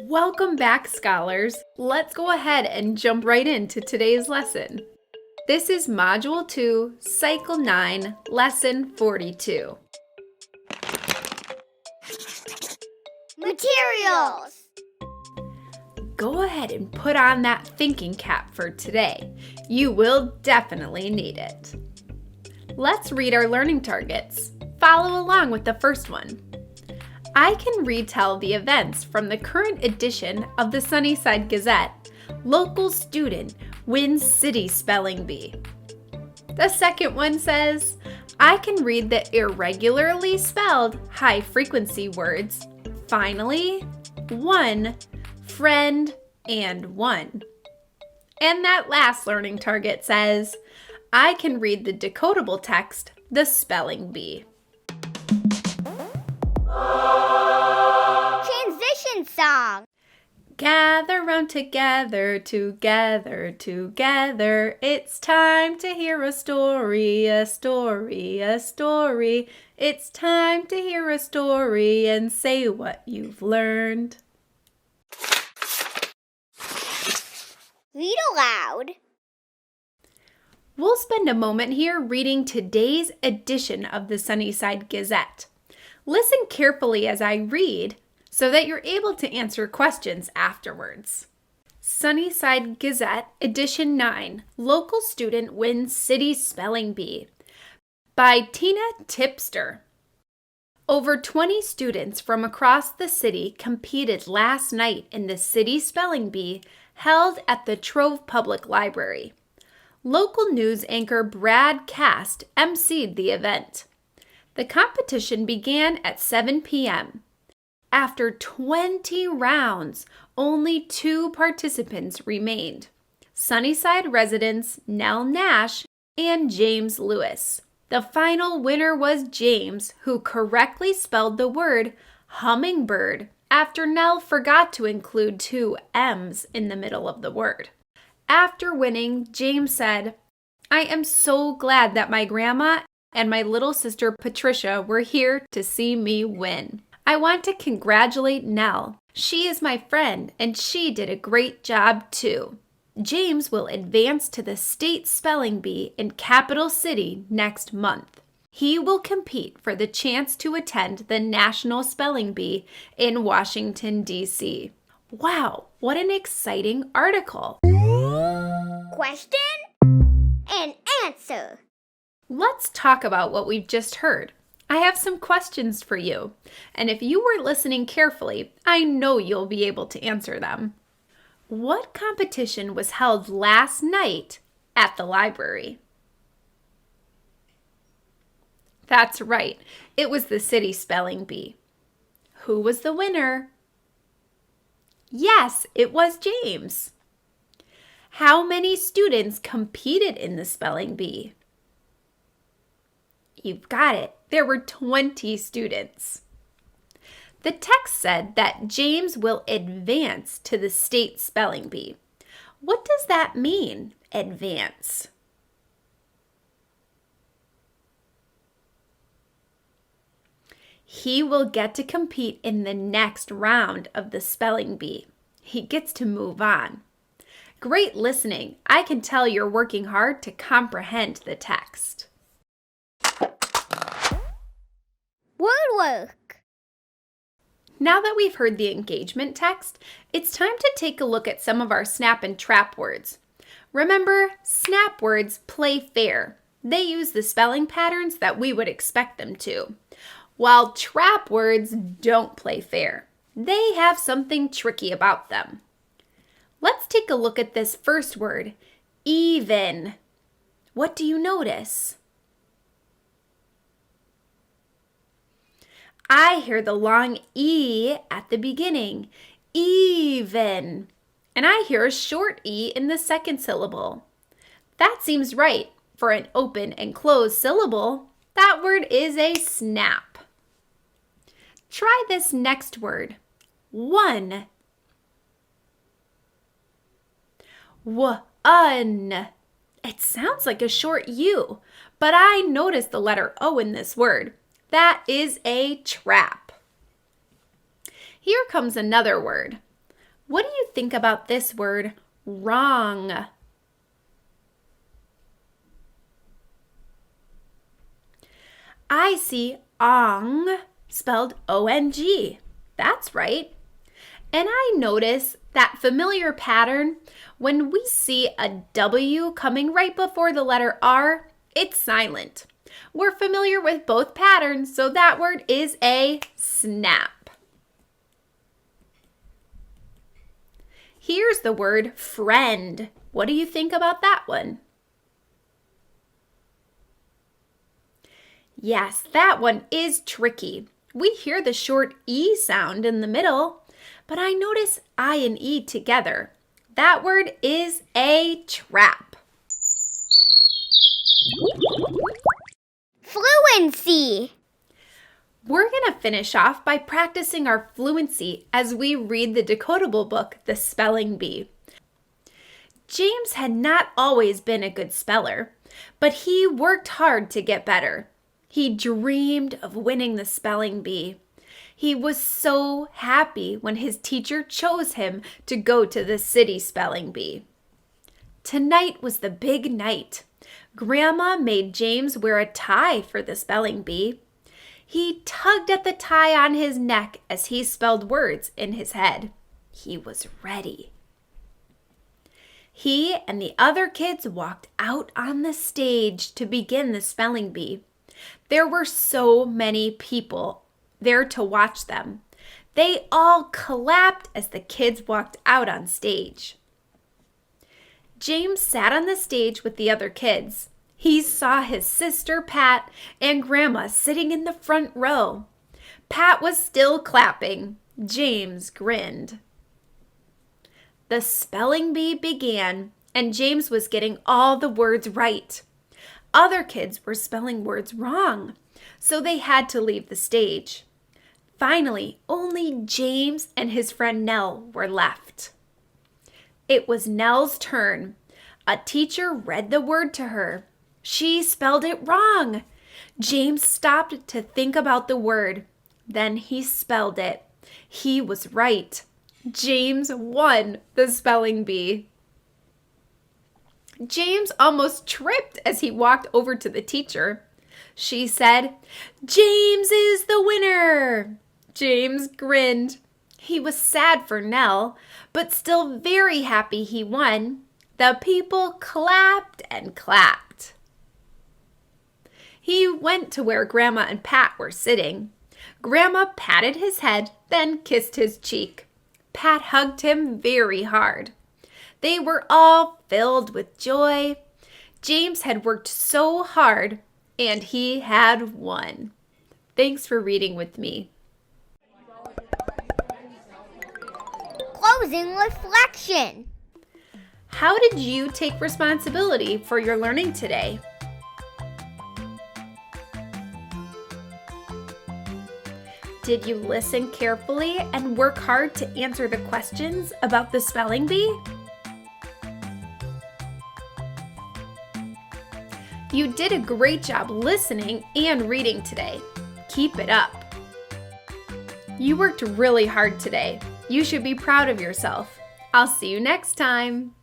Welcome back, scholars. Let's go ahead and jump right into today's lesson. This is Module 2, Cycle 9, Lesson 42. Materials! Go ahead and put on that thinking cap for today. You will definitely need it. Let's read our learning targets. Follow along with the first one. I can retell the events from the current edition of the Sunnyside Gazette. Local student wins city spelling bee. The second one says, I can read the irregularly spelled high-frequency words. Finally, one, friend, and one. And that last learning target says, I can read the decodable text, the spelling bee. Transition song. Gather round together, together, together. It's time to hear a story, a story, a story. It's time to hear a story and say what you've learned. Read aloud. We'll spend a moment here reading today's edition of the Sunnyside Gazette. Listen carefully as I read so that you're able to answer questions afterwards. Sunnyside Gazette, Edition 9, Local Student Wins City Spelling Bee by Tina Tipster. Over 20 students from across the city competed last night in the City Spelling Bee held at the Trove Public Library. Local news anchor Brad Cast emceed the event. The competition began at 7 p.m. After 20 rounds, only 2 participants remained: Sunnyside residents Nell Nash and James Lewis. The final winner was James, who correctly spelled the word hummingbird after Nell forgot to include 2 M's in the middle of the word. After winning, James said, I am so glad that my grandma and my little sister Patricia were here to see me win. I want to congratulate Nell. She is my friend and she did a great job too. James will advance to the state spelling bee in Capital City next month. He will compete for the chance to attend the National Spelling Bee in Washington, D.C. Wow, what an exciting article! Question and answer. Let's talk about what we've just heard. I have some questions for you, and if you were listening carefully, I know you'll be able to answer them. What competition was held last night at the library? That's right, it was the City Spelling Bee. Who was the winner? Yes, it was James. How many students competed in the spelling bee? You've got it. There were 20 students. The text said that James will advance to the state spelling bee. What does that mean, advance? He will get to compete in the next round of the spelling bee. He gets to move on. Great listening. I can tell you're working hard to comprehend the text. Word work. Now that we've heard the engagement text, it's time to take a look at some of our snap and trap words. Remember, snap words play fair. They use the spelling patterns that we would expect them to, while trap words don't play fair. They have something tricky about them. Let's take a look at this first word, even. What do you notice? I hear the long E at the beginning, even. And I hear a short E in the second syllable. That seems right. For an open and closed syllable, that word is a snap. Try this next word, one. Un. It sounds like a short U, but I noticed the letter O in this word. That is a trap. Here comes another word, What do you think about this word, wrong? I see ong spelled O-N-G. That's right. And I notice that familiar pattern when we see a W coming right before the letter R, it's silent. We're familiar with both patterns, so that word is a snap. Here's the word friend. What do you think about that one? Yes, that one is tricky. We hear the short E sound in the middle, but I notice I and E together. That word is a trap. Fluency. We're going to finish off by practicing our fluency as we read the decodable book, The Spelling Bee. James had not always been a good speller, but he worked hard to get better. He dreamed of winning the spelling bee. He was so happy when his teacher chose him to go to the city spelling bee. Tonight was the big night. Grandma made James wear a tie for the spelling bee. He tugged at the tie on his neck as he spelled words in his head. He was ready. He and the other kids walked out on the stage to begin the spelling bee. There were so many people there to watch them. They all clapped as the kids walked out on stage. James sat on the stage with the other kids. He saw his sister Pat and Grandma sitting in the front row. Pat was still clapping. James grinned. The spelling bee began, and James was getting all the words right. Other kids were spelling words wrong, so they had to leave the stage. Finally, only James and his friend Nell were left. It was Nell's turn. A teacher read the word to her. She spelled it wrong. James stopped to think about the word. Then he spelled it. He was right. James won the spelling bee. James almost tripped as he walked over to the teacher. She said, "James is the winner." James grinned. He was sad for Nell, but still very happy he won. The people clapped and clapped. He went to where Grandma and Pat were sitting. Grandma patted his head, then kissed his cheek. Pat hugged him very hard. They were all filled with joy. James had worked so hard, and he had won. Thanks for reading with me. Closing reflection. How did you take responsibility for your learning today? Did you listen carefully and work hard to answer the questions about the spelling bee? You did a great job listening and reading today. Keep it up. You worked really hard today. You should be proud of yourself. I'll see you next time.